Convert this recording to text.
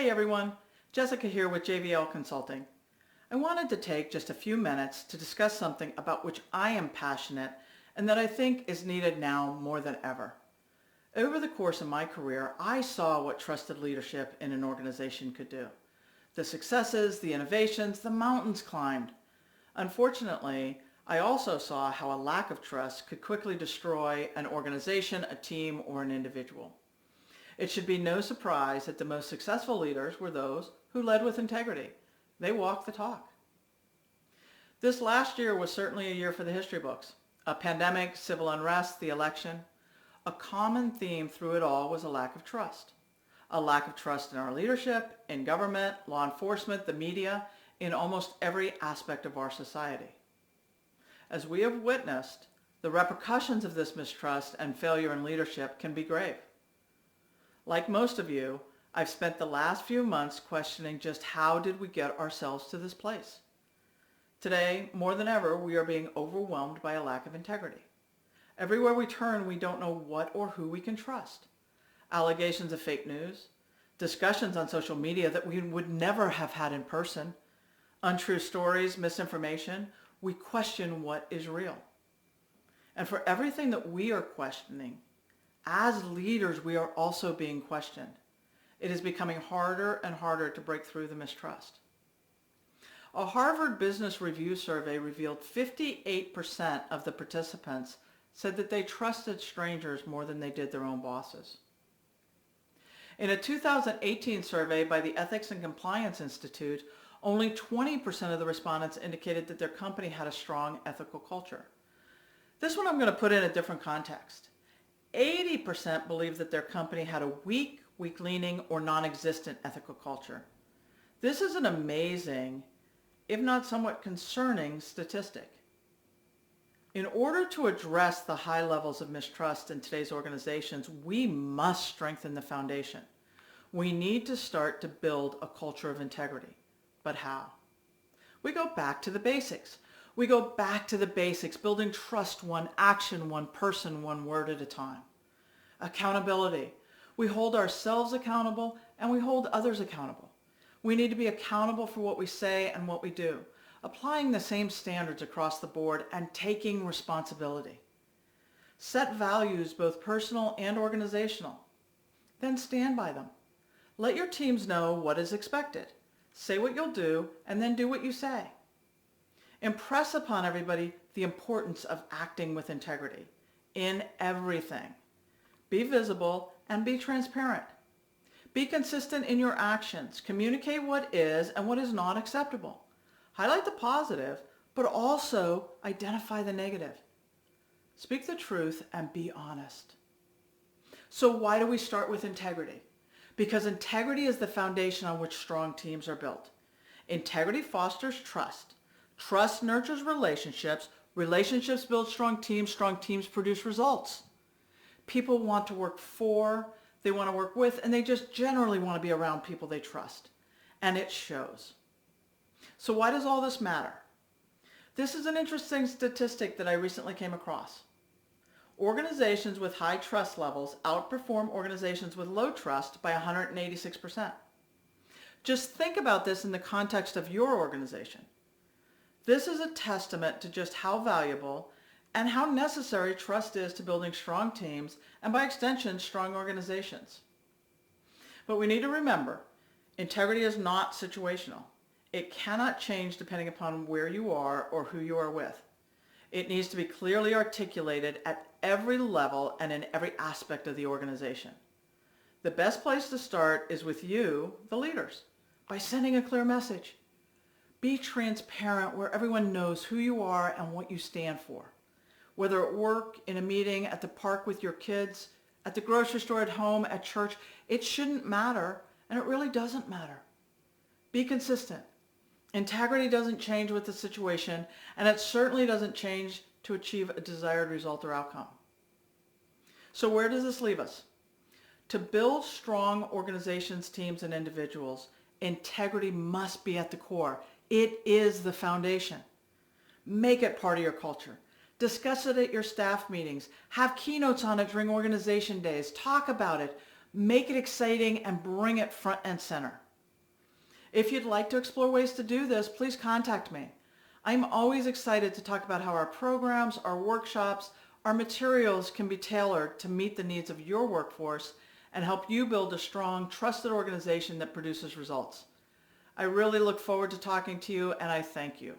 Hey everyone, Jessica here with JVL Consulting. I wanted to take just a few minutes to discuss something about which I am passionate and that I think is needed now more than ever. Over the course of my career, I saw what trusted leadership in an organization could do. The successes, the innovations, the mountains climbed. Unfortunately, I also saw how a lack of trust could quickly destroy an organization, a team, or an individual. It should be no surprise that the most successful leaders were those who led with integrity. They walked the talk. This last year was certainly a year for the history books. A pandemic, civil unrest, the election. A common theme through it all was a lack of trust. A lack of trust in our leadership, in government, law enforcement, the media, in almost every aspect of our society. As we have witnessed, the repercussions of this mistrust and failure in leadership can be grave. Like most of you, I've spent the last few months questioning just how did we get ourselves to this place. Today, more than ever, we are being overwhelmed by a lack of integrity. Everywhere we turn, we don't know what or who we can trust. Allegations of fake news, discussions on social media that we would never have had in person, untrue stories, misinformation. We question what is real. And for everything that we are questioning, as leaders, we are also being questioned. It is becoming harder and harder to break through the mistrust. A Harvard Business Review survey revealed 58% of the participants said that they trusted strangers more than they did their own bosses. In a 2018 survey by the Ethics and Compliance Institute, only 20% of the respondents indicated that their company had a strong ethical culture. This one I'm going to put in a different context. 80% believe that their company had a weak-leaning, or non-existent ethical culture. This is an amazing, if not somewhat concerning, statistic. In order to address the high levels of mistrust in today's organizations, we must strengthen the foundation. We need to start to build a culture of integrity. But how? We go back to the basics. We go back to the basics, building trust one action, one person, one word at a time. Accountability. We hold ourselves accountable and we hold others accountable. We need to be accountable for what we say and what we do, applying the same standards across the board and taking responsibility. Set values, both personal and organizational. Then stand by them. Let your teams know what is expected. Say what you'll do and then do what you say. Impress upon everybody the importance of acting with integrity in everything. Be visible and be transparent. Be consistent in your actions. Communicate what is and what is not acceptable. Highlight the positive, but also identify the negative. Speak the truth and be honest. So why do we start with integrity? Because integrity is the foundation on which strong teams are built. Integrity fosters trust. Trust nurtures relationships. Relationships build strong teams produce results. People want to work for, they want to work with, and they just generally want to be around people they trust. And it shows. So why does all this matter? This is an interesting statistic that I recently came across. Organizations with high trust levels outperform organizations with low trust by 186%. Just think about this in the context of your organization. This is a testament to just how valuable and how necessary trust is to building strong teams and, by extension, strong organizations. But we need to remember, integrity is not situational. It cannot change depending upon where you are or who you are with. It needs to be clearly articulated at every level and in every aspect of the organization. The best place to start is with you, the leaders, by sending a clear message. Be transparent where everyone knows who you are and what you stand for. Whether at work, in a meeting, at the park with your kids, at the grocery store, at home, at church, it shouldn't matter, and it really doesn't matter. Be consistent. Integrity doesn't change with the situation, and it certainly doesn't change to achieve a desired result or outcome. So where does this leave us? To build strong organizations, teams, and individuals, integrity must be at the core. It is the foundation. Make it part of your culture. Discuss it at your staff meetings. Have keynotes on it during organization days. Talk about it. Make it exciting and bring it front and center. If you'd like to explore ways to do this, please contact me. I'm always excited to talk about how our programs, our workshops, our materials can be tailored to meet the needs of your workforce and help you build a strong, trusted organization that produces results. I really look forward to talking to you, and I thank you.